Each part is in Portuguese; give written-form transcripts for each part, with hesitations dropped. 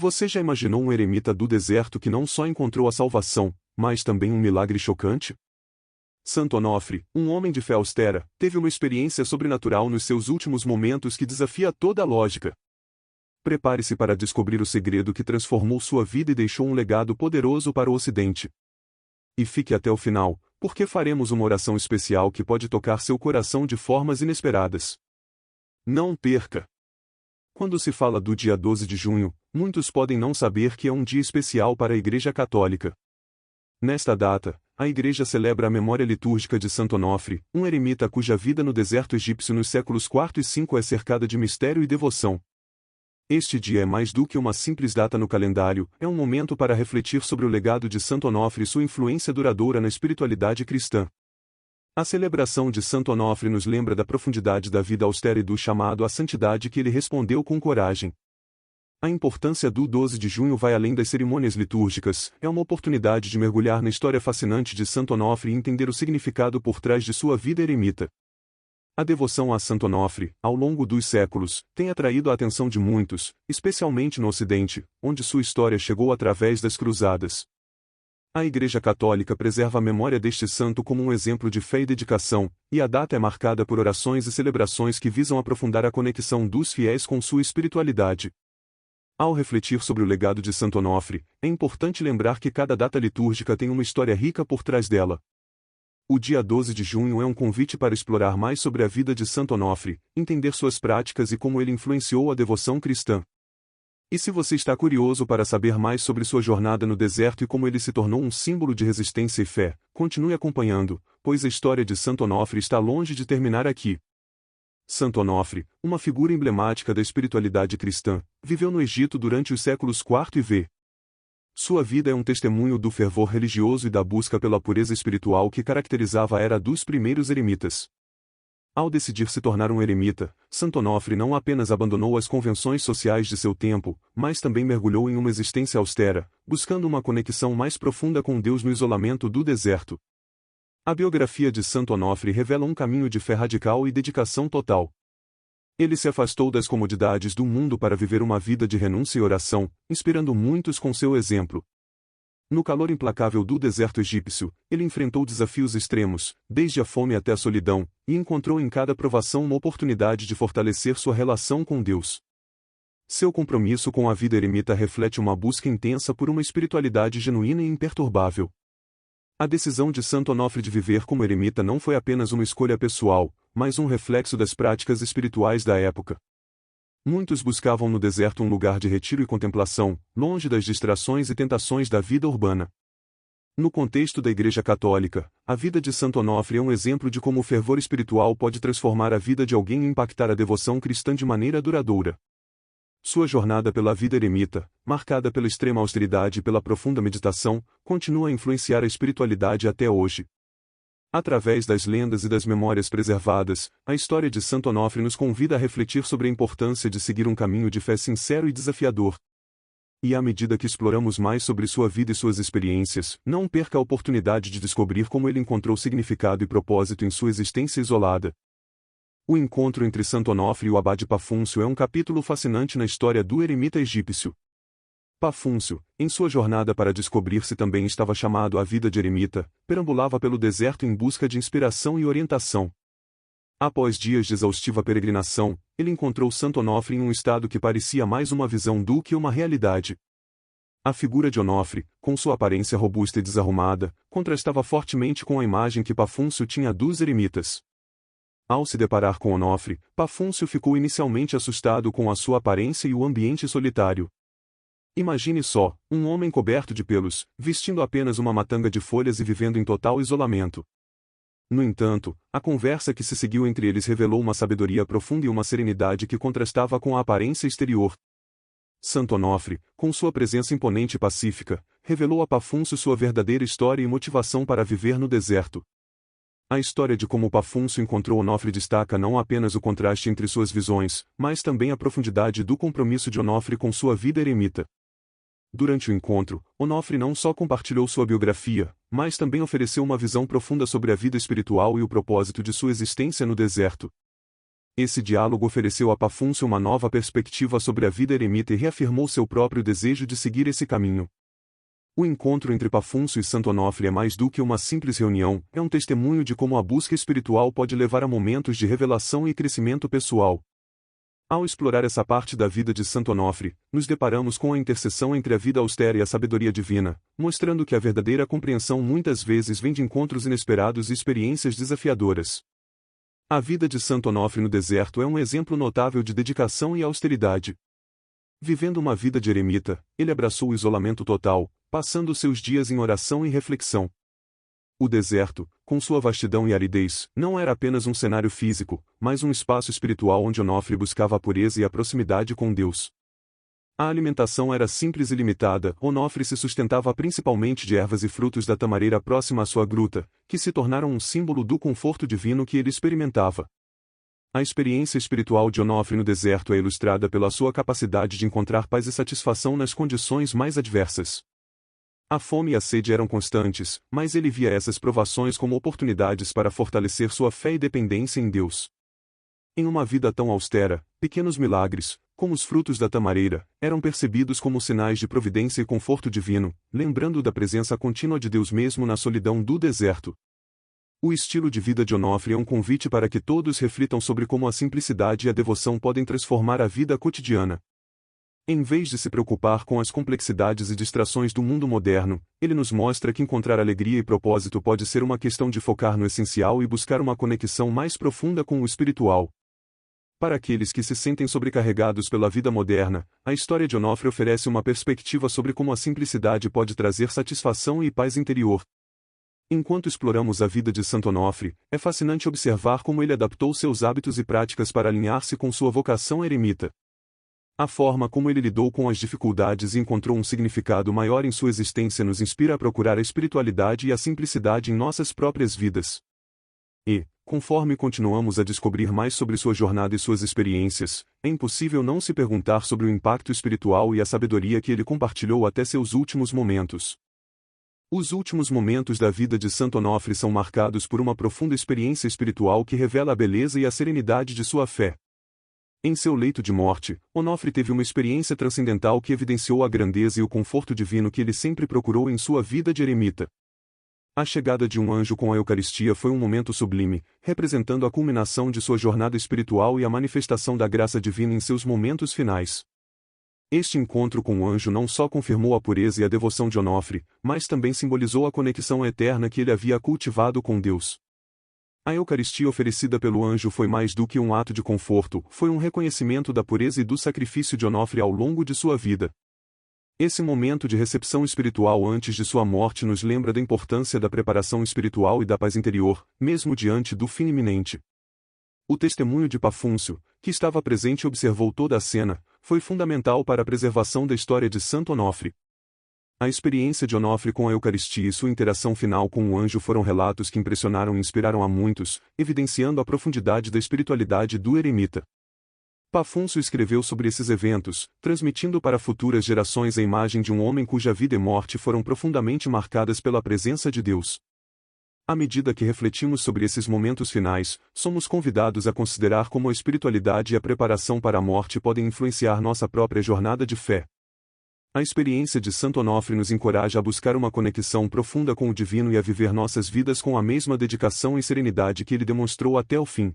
Você já imaginou um eremita do deserto que não só encontrou a salvação, mas também um milagre chocante? Santo Onofre, um homem de fé austera, teve uma experiência sobrenatural nos seus últimos momentos que desafia toda a lógica. Prepare-se para descobrir o segredo que transformou sua vida e deixou um legado poderoso para o Ocidente. E fique até o final, porque faremos uma oração especial que pode tocar seu coração de formas inesperadas. Não perca! Quando se fala do dia 12 de junho, muitos podem não saber que é um dia especial para a Igreja Católica. Nesta data, a Igreja celebra a memória litúrgica de Santo Onofre, um eremita cuja vida no deserto egípcio nos séculos IV e V é cercada de mistério e devoção. Este dia é mais do que uma simples data no calendário, é um momento para refletir sobre o legado de Santo Onofre e sua influência duradoura na espiritualidade cristã. A celebração de Santo Onofre nos lembra da profundidade da vida austera e do chamado à santidade que ele respondeu com coragem. A importância do 12 de junho vai além das cerimônias litúrgicas, é uma oportunidade de mergulhar na história fascinante de Santo Onofre e entender o significado por trás de sua vida eremita. A devoção a Santo Onofre, ao longo dos séculos, tem atraído a atenção de muitos, especialmente no Ocidente, onde sua história chegou através das cruzadas. A Igreja Católica preserva a memória deste santo como um exemplo de fé e dedicação, e a data é marcada por orações e celebrações que visam aprofundar a conexão dos fiéis com sua espiritualidade. Ao refletir sobre o legado de Santo Onofre, é importante lembrar que cada data litúrgica tem uma história rica por trás dela. O dia 12 de junho é um convite para explorar mais sobre a vida de Santo Onofre, entender suas práticas e como ele influenciou a devoção cristã. E se você está curioso para saber mais sobre sua jornada no deserto e como ele se tornou um símbolo de resistência e fé, continue acompanhando, pois a história de Santo Onofre está longe de terminar aqui. Santo Onofre, uma figura emblemática da espiritualidade cristã, viveu no Egito durante os séculos IV e V. Sua vida é um testemunho do fervor religioso e da busca pela pureza espiritual que caracterizava a era dos primeiros eremitas. Ao decidir se tornar um eremita, Santo Onofre não apenas abandonou as convenções sociais de seu tempo, mas também mergulhou em uma existência austera, buscando uma conexão mais profunda com Deus no isolamento do deserto. A biografia de Santo Onofre revela um caminho de fé radical e dedicação total. Ele se afastou das comodidades do mundo para viver uma vida de renúncia e oração, inspirando muitos com seu exemplo. No calor implacável do deserto egípcio, ele enfrentou desafios extremos, desde a fome até a solidão, e encontrou em cada provação uma oportunidade de fortalecer sua relação com Deus. Seu compromisso com a vida eremita reflete uma busca intensa por uma espiritualidade genuína e imperturbável. A decisão de Santo Onofre de viver como eremita não foi apenas uma escolha pessoal, mas um reflexo das práticas espirituais da época. Muitos buscavam no deserto um lugar de retiro e contemplação, longe das distrações e tentações da vida urbana. No contexto da Igreja Católica, a vida de Santo Onofre é um exemplo de como o fervor espiritual pode transformar a vida de alguém e impactar a devoção cristã de maneira duradoura. Sua jornada pela vida eremita, marcada pela extrema austeridade e pela profunda meditação, continua a influenciar a espiritualidade até hoje. Através das lendas e das memórias preservadas, a história de Santo Onofre nos convida a refletir sobre a importância de seguir um caminho de fé sincero e desafiador. E à medida que exploramos mais sobre sua vida e suas experiências, não perca a oportunidade de descobrir como ele encontrou significado e propósito em sua existência isolada. O encontro entre Santo Onofre e o abade Pafúncio é um capítulo fascinante na história do eremita egípcio. Pafúncio, em sua jornada para descobrir se também estava chamado à vida de eremita, perambulava pelo deserto em busca de inspiração e orientação. Após dias de exaustiva peregrinação, ele encontrou Santo Onofre em um estado que parecia mais uma visão do que uma realidade. A figura de Onofre, com sua aparência robusta e desarrumada, contrastava fortemente com a imagem que Pafúncio tinha dos eremitas. Ao se deparar com Onofre, Pafúncio ficou inicialmente assustado com a sua aparência e o ambiente solitário. Imagine só, um homem coberto de pelos, vestindo apenas uma matanga de folhas e vivendo em total isolamento. No entanto, a conversa que se seguiu entre eles revelou uma sabedoria profunda e uma serenidade que contrastava com a aparência exterior. Santo Onofre, com sua presença imponente e pacífica, revelou a Pafúncio sua verdadeira história e motivação para viver no deserto. A história de como Pafúncio encontrou Onofre destaca não apenas o contraste entre suas visões, mas também a profundidade do compromisso de Onofre com sua vida eremita. Durante o encontro, Onofre não só compartilhou sua biografia, mas também ofereceu uma visão profunda sobre a vida espiritual e o propósito de sua existência no deserto. Esse diálogo ofereceu a Pafúncio uma nova perspectiva sobre a vida eremita e reafirmou seu próprio desejo de seguir esse caminho. O encontro entre Pafúncio e Santo Onofre é mais do que uma simples reunião, é um testemunho de como a busca espiritual pode levar a momentos de revelação e crescimento pessoal. Ao explorar essa parte da vida de Santo Onofre, nos deparamos com a interseção entre a vida austera e a sabedoria divina, mostrando que a verdadeira compreensão muitas vezes vem de encontros inesperados e experiências desafiadoras. A vida de Santo Onofre no deserto é um exemplo notável de dedicação e austeridade. Vivendo uma vida de eremita, ele abraçou o isolamento total, passando seus dias em oração e reflexão. O deserto, com sua vastidão e aridez, não era apenas um cenário físico, mas um espaço espiritual onde Onofre buscava a pureza e a proximidade com Deus. A alimentação era simples e limitada. Onofre se sustentava principalmente de ervas e frutos da tamareira próxima à sua gruta, que se tornaram um símbolo do conforto divino que ele experimentava. A experiência espiritual de Onofre no deserto é ilustrada pela sua capacidade de encontrar paz e satisfação nas condições mais adversas. A fome e a sede eram constantes, mas ele via essas provações como oportunidades para fortalecer sua fé e dependência em Deus. Em uma vida tão austera, pequenos milagres, como os frutos da tamareira, eram percebidos como sinais de providência e conforto divino, lembrando da presença contínua de Deus mesmo na solidão do deserto. O estilo de vida de Onofre é um convite para que todos reflitam sobre como a simplicidade e a devoção podem transformar a vida cotidiana. Em vez de se preocupar com as complexidades e distrações do mundo moderno, ele nos mostra que encontrar alegria e propósito pode ser uma questão de focar no essencial e buscar uma conexão mais profunda com o espiritual. Para aqueles que se sentem sobrecarregados pela vida moderna, a história de Onofre oferece uma perspectiva sobre como a simplicidade pode trazer satisfação e paz interior. Enquanto exploramos a vida de Santo Onofre, é fascinante observar como ele adaptou seus hábitos e práticas para alinhar-se com sua vocação eremita. A forma como ele lidou com as dificuldades e encontrou um significado maior em sua existência nos inspira a procurar a espiritualidade e a simplicidade em nossas próprias vidas. E, conforme continuamos a descobrir mais sobre sua jornada e suas experiências, é impossível não se perguntar sobre o impacto espiritual e a sabedoria que ele compartilhou até seus últimos momentos. Os últimos momentos da vida de Santo Onofre são marcados por uma profunda experiência espiritual que revela a beleza e a serenidade de sua fé. Em seu leito de morte, Onofre teve uma experiência transcendental que evidenciou a grandeza e o conforto divino que ele sempre procurou em sua vida de eremita. A chegada de um anjo com a Eucaristia foi um momento sublime, representando a culminação de sua jornada espiritual e a manifestação da graça divina em seus momentos finais. Este encontro com o anjo não só confirmou a pureza e a devoção de Onofre, mas também simbolizou a conexão eterna que ele havia cultivado com Deus. A Eucaristia oferecida pelo anjo foi mais do que um ato de conforto, foi um reconhecimento da pureza e do sacrifício de Onofre ao longo de sua vida. Esse momento de recepção espiritual antes de sua morte nos lembra da importância da preparação espiritual e da paz interior, mesmo diante do fim iminente. O testemunho de Pafúncio, que estava presente e observou toda a cena, foi fundamental para a preservação da história de Santo Onofre. A experiência de Onofre com a Eucaristia e sua interação final com o anjo foram relatos que impressionaram e inspiraram a muitos, evidenciando a profundidade da espiritualidade do eremita. Pafúncio escreveu sobre esses eventos, transmitindo para futuras gerações a imagem de um homem cuja vida e morte foram profundamente marcadas pela presença de Deus. À medida que refletimos sobre esses momentos finais, somos convidados a considerar como a espiritualidade e a preparação para a morte podem influenciar nossa própria jornada de fé. A experiência de Santo Onofre nos encoraja a buscar uma conexão profunda com o divino e a viver nossas vidas com a mesma dedicação e serenidade que ele demonstrou até o fim.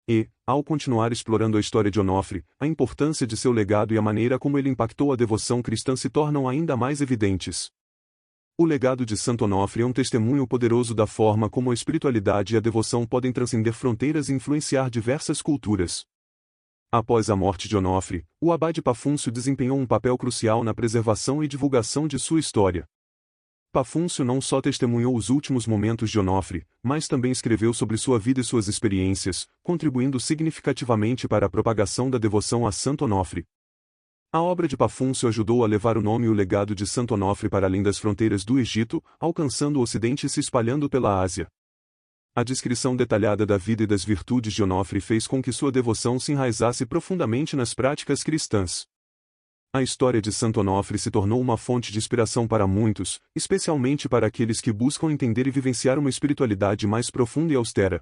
E, ao continuar explorando a história de Onofre, a importância de seu legado e a maneira como ele impactou a devoção cristã se tornam ainda mais evidentes. O legado de Santo Onofre é um testemunho poderoso da forma como a espiritualidade e a devoção podem transcender fronteiras e influenciar diversas culturas. Após a morte de Onofre, o abade Pafúncio desempenhou um papel crucial na preservação e divulgação de sua história. Pafúncio não só testemunhou os últimos momentos de Onofre, mas também escreveu sobre sua vida e suas experiências, contribuindo significativamente para a propagação da devoção a Santo Onofre. A obra de Pafúncio ajudou a levar o nome e o legado de Santo Onofre para além das fronteiras do Egito, alcançando o Ocidente e se espalhando pela Ásia. A descrição detalhada da vida e das virtudes de Onofre fez com que sua devoção se enraizasse profundamente nas práticas cristãs. A história de Santo Onofre se tornou uma fonte de inspiração para muitos, especialmente para aqueles que buscam entender e vivenciar uma espiritualidade mais profunda e austera.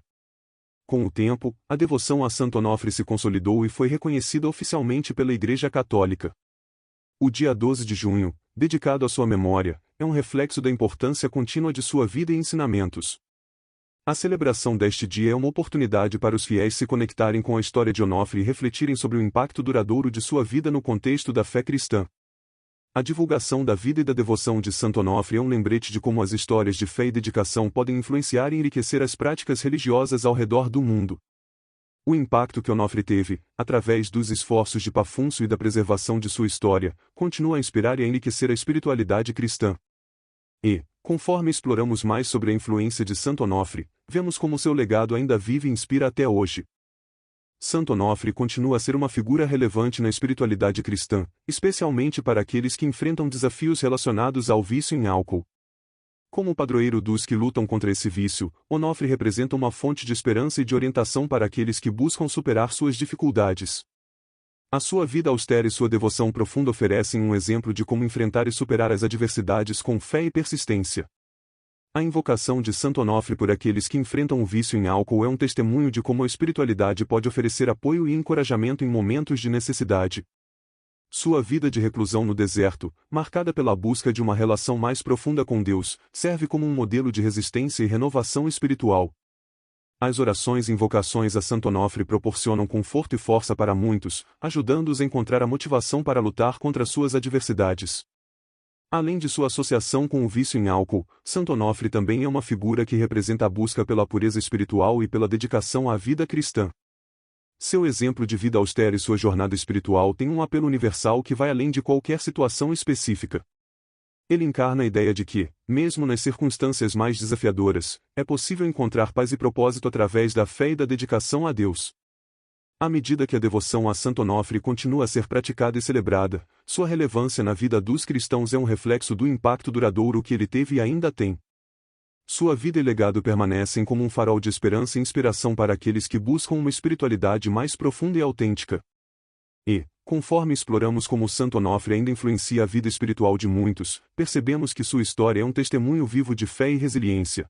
Com o tempo, a devoção a Santo Onofre se consolidou e foi reconhecida oficialmente pela Igreja Católica. O dia 12 de junho, dedicado à sua memória, é um reflexo da importância contínua de sua vida e ensinamentos. A celebração deste dia é uma oportunidade para os fiéis se conectarem com a história de Onofre e refletirem sobre o impacto duradouro de sua vida no contexto da fé cristã. A divulgação da vida e da devoção de Santo Onofre é um lembrete de como as histórias de fé e dedicação podem influenciar e enriquecer as práticas religiosas ao redor do mundo. O impacto que Onofre teve, através dos esforços de Pafúncio e da preservação de sua história, continua a inspirar e a enriquecer a espiritualidade cristã. E, conforme exploramos mais sobre a influência de Santo Onofre, vemos como seu legado ainda vive e inspira até hoje. Santo Onofre continua a ser uma figura relevante na espiritualidade cristã, especialmente para aqueles que enfrentam desafios relacionados ao vício em álcool. Como padroeiro dos que lutam contra esse vício, Onofre representa uma fonte de esperança e de orientação para aqueles que buscam superar suas dificuldades. A sua vida austera e sua devoção profunda oferecem um exemplo de como enfrentar e superar as adversidades com fé e persistência. A invocação de Santo Onofre por aqueles que enfrentam o vício em álcool é um testemunho de como a espiritualidade pode oferecer apoio e encorajamento em momentos de necessidade. Sua vida de reclusão no deserto, marcada pela busca de uma relação mais profunda com Deus, serve como um modelo de resistência e renovação espiritual. As orações e invocações a Santo Onofre proporcionam conforto e força para muitos, ajudando-os a encontrar a motivação para lutar contra suas adversidades. Além de sua associação com o vício em álcool, Santo Onofre também é uma figura que representa a busca pela pureza espiritual e pela dedicação à vida cristã. Seu exemplo de vida austera e sua jornada espiritual têm um apelo universal que vai além de qualquer situação específica. Ele encarna a ideia de que, mesmo nas circunstâncias mais desafiadoras, é possível encontrar paz e propósito através da fé e da dedicação a Deus. À medida que a devoção a Santo Onofre continua a ser praticada e celebrada, sua relevância na vida dos cristãos é um reflexo do impacto duradouro que ele teve e ainda tem. Sua vida e legado permanecem como um farol de esperança e inspiração para aqueles que buscam uma espiritualidade mais profunda e autêntica. E, conforme exploramos como Santo Onofre ainda influencia a vida espiritual de muitos, percebemos que sua história é um testemunho vivo de fé e resiliência.